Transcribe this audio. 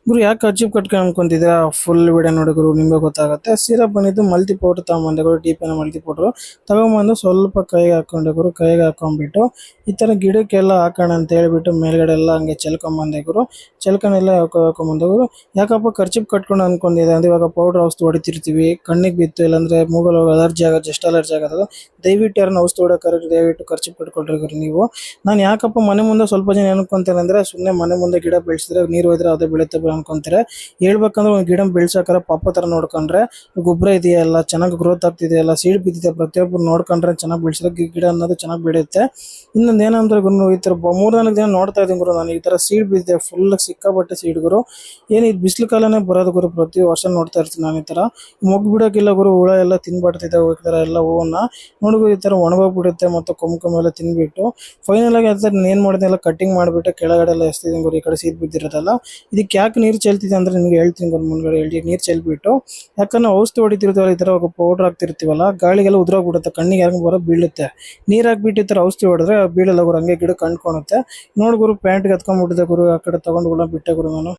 ಗುರು ಯಾಕೆ ಕರ್ಚೀಫ್ ಕಟ್ಕೊಂಡು ಅನ್ಕೊಂತಿದ್ದೆ full video ನೋಡಿ ಗುರು ನಿಮಗೆ ಗೊತ್ತಾಗುತ್ತೆ. ಸಿರಪ್ ಬಂದಿದ್ದು ಮಲ್ಟಿ ಪೌಡರ್ ತಗೊಂಬಂದೆ ಗುರು, ಡೀಪಿನ ಮಲ್ಟಿ ಪೌಡ್ರು ತಗೊಂಬಂದು ಸ್ವಲ್ಪ ಕೈಗೆ ಹಾಕೊಂಡೆ ಗುರು. ಕೈಗೆ ಹಾಕೊಂಡ್ಬಿಟ್ಟು ಈ ಥರ ಗಿಡಕ್ಕೆಲ್ಲ ಹಾಕೋಣ ಅಂತ ಹೇಳ್ಬಿಟ್ಟು ಮೇಲ್ಗಡೆ ಎಲ್ಲ ಹಂಗೆ ಚೆಲ್ಕೊಂಬಂದೆ ಗುರು. ಚೆಲ್ಕೊಂಡೆಲ್ಲ ಹಾಕೊಂಬಂದೆ ಗುರು. ಯಾಕಪ್ಪ ಕರ್ಚೀಫ್ ಕಟ್ಕೊಂಡು ಅನ್ಕೊಂಡಿದ್ದೆ ಅಂದ್ರೆ ಇವಾಗ ಪೌಡರ್ ಔಷಧಿ ಹೊಡಿತಿರ್ತೀವಿ, ಕಣ್ಣಿಗೆ ಬಿತ್ತು ಇಲ್ಲಾಂದ್ರೆ ಮೂಗಲ್ ಅಲರ್ಜಿ ಆಗೋದು, ಜಸ್ಟ್ ಅಲರ್ಜಿ ಆಗೋದು. ದಯವಿಟ್ಟು ಯಾರನ್ನ ಔಷಧಿ ಹೊಡೋಕ್ಕಾರೆ ದಯವಿಟ್ಟು ಕರ್ಚೀಫ್ ಕಟ್ಕೊಳ್ರಿ ಗುರು ನೀವು. ನಾನು ಯಾಕಪ್ಪ ಮನೆ ಮುಂದೆ ಸ್ವಲ್ಪ ಜನ ಅನ್ಕೊಂತೇನೆ ಅಂದ್ರೆ ಸುಮ್ಮನೆ ಮನೆ ಮುಂದೆ ಗಿಡ ಬೆಳೆಸಿದ್ರೆ ನೀರು ಹೋದ್ರೆ ಅದೇ ಬೆಳೆಯುತ್ತೆ ಅನ್ಕೊಂತಾರೆ. ಹೇಳ್ಬೇಕಂದ್ರೆ ಒಂದು ಗಿಡ ಬೆಳ್ಸಾಕರ ಪಾಪ ತರ ನೋಡ್ಕೊಂಡ್ರೆ ಗೊಬ್ಬರ ಇದೆಯಲ್ಲ, ಚೆನ್ನಾಗಿ ಗ್ರೋತ್ ಆಗ್ತಿದೆಯಲ್ಲ, ಸೀಡ್ ಬಿದ್ದಿದೆ, ಪ್ರತಿಯೊಬ್ಬರು ನೋಡ್ಕೊಂಡ್ರೆ ಚೆನ್ನಾಗಿ ಬೆಳೆಸಿದ್ರೆ ಗಿಡ ಅನ್ನೋದು ಚೆನ್ನಾಗಿ ಬೆಳೆಯುತ್ತೆ. ಇನ್ನೊಂದು ಏನಂದ್ರೆ ಗುರು, ಈ ತರ 3-4 ದಿನ ನೋಡ್ತಾ ಇದ್ದೀನಿ ಗುರು ನಾನು, ಈ ತರ ಸೀಡ್ ಬಿದ್ದಿದೆ, ಫುಲ್ ಸಿಕ್ಕಾಪಟ್ಟೆ ಸೀಡ್ ಗುರು. ಏನು ಇದು ಬಿಸಿಲು ಕಾಲನೇ ಬರೋದು ಗುರು, ಪ್ರತಿ ವರ್ಷ ನೋಡ್ತಾ ಇರ್ತೀನಿ ನಾನು ಈ ತರ. ಮೊಗ್ಗು ಬಿಡೋಕ್ಕಿಲ್ಲ ಗುರು, ಹುಳ ಎಲ್ಲ ತಿನ್ಬಾಡ್ತಿದೆ ಹೋಗ್ತಾರೆ ಎಲ್ಲ ಹೂವನ್ನ ನೋಡಿದ್ರು ಈ ತರ ಒಣಗೋಗ್ಬಿಡುತ್ತೆ, ಮತ್ತೆ ಕೊಂಬ ಎಲ್ಲ ತಿನ್ಬಿಟ್ಟು ಫೈನಲ್ ಆಗಿ ಅದ್ರ ಏನ್ ಮಾಡಿದೆ ಎಲ್ಲ ಕಟ್ಟಿಂಗ್ ಮಾಡಿಬಿಟ್ಟು ಕೆಳಗಡೆ ಎಲ್ಲ ಎಸ್ತಿದ್ದೀನಿ ಗುರು. ಈ ಕಡೆ ಸೀಡ್ ಬಿದ್ದಿರೋದಲ್ಲ, ಇದಕ್ಕೆ ಯಾಕೆ ನೀರು ಚೆಲ್ತಿದೆ ಅಂದ್ರೆ ನಿಮ್ಗೆ ಹೇಳ್ತೀನಿ ಗುರು. ಮುಂದ್ಗಡೆ ನೀರು ಚೆಲ್ಬಿಟ್ಟು, ಯಾಕಂದ್ರೆ ಔಷಧಿ ಹೊಡಿತಿರ್ತೀವಲ್ಲ, ಈ ತರ ಪೌಡರ್ ಹಾಕ್ತಿರ್ತೀವಲ್ಲ, ಗಾಳಿಗೆಲ್ಲ ಉದ್ರೋಗ್ಬಿಡುತ್ತೆ, ಕಣ್ಣಿಗೆ ಯಾರಿಗೂ ಬರೋ ಬೀಳುತ್ತೆ. ನೀರ್ ಹಾಕ್ಬಿಟ್ಟು ಈ ತರ ಔಷಧಿ ಹೊಡೆದ್ರೆ ಬೀಳಲ್ಲ ಗುರು, ಹಂಗೆ ಗಿಡ ಕಂಡ್ಕೊಳುತ್ತೆ. ನೋಡ್ ಗುರು ಪ್ಯಾಂಟ್ಗೆ ಹತ್ಕೊಂಡ್ಬಿಟ್ಟಿದೆ ಗುರು, ಆ ಕಡೆ ತಗೊಂಡು ಬಿಟ್ಟೆ ಗುರು ನಾನು.